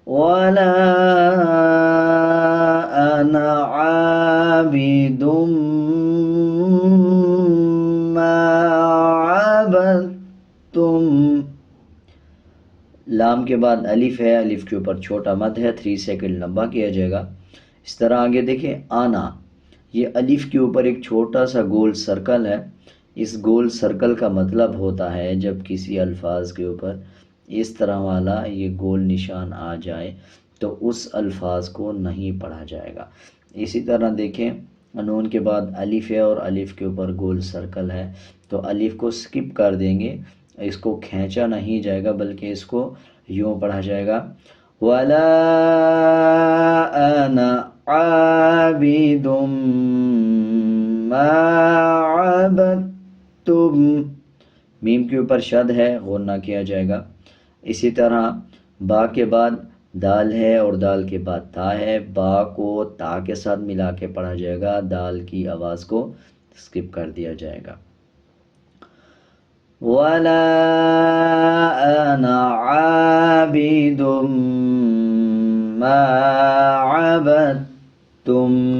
ولا أنا عابد ما عبدتم. لام کے بعد الف ہے، الف کے اوپر چھوٹا مد ہے، 3 سیکنڈ لمبا کیا جائے گا. اس طرح آگے دیکھیں آنا، یہ الف کے اوپر ایک چھوٹا سا گول سرکل ہے. اس گول سرکل کا مطلب ہوتا ہے جب کسی الفاظ کے اوپر اس طرح والا یہ گول نشان آ جائے تو اس الفاظ کو نہیں پڑھا جائے گا. اسی طرح دیکھیں نون کے بعد الف ہے اور الف کے اوپر گول سرکل ہے، تو الف کو سکپ کر دیں گے، اس کو کھینچا نہیں جائے گا بلکہ اس کو یوں پڑھا جائے گا وَلَا أَنَا عَابِدٌ مَا عَبَدتُّمْ. میم کے اوپر شد ہے، غنہ کیا جائے گا. اسی طرح با کے بعد دال ہے اور دال کے بعد تا ہے، با کو تا کے ساتھ ملا کے پڑھا جائے گا، دال کی آواز کو سکپ کر دیا جائے گا. وَلَا أَنَا عَابِدٌ مَا عَبَدتُّمْ.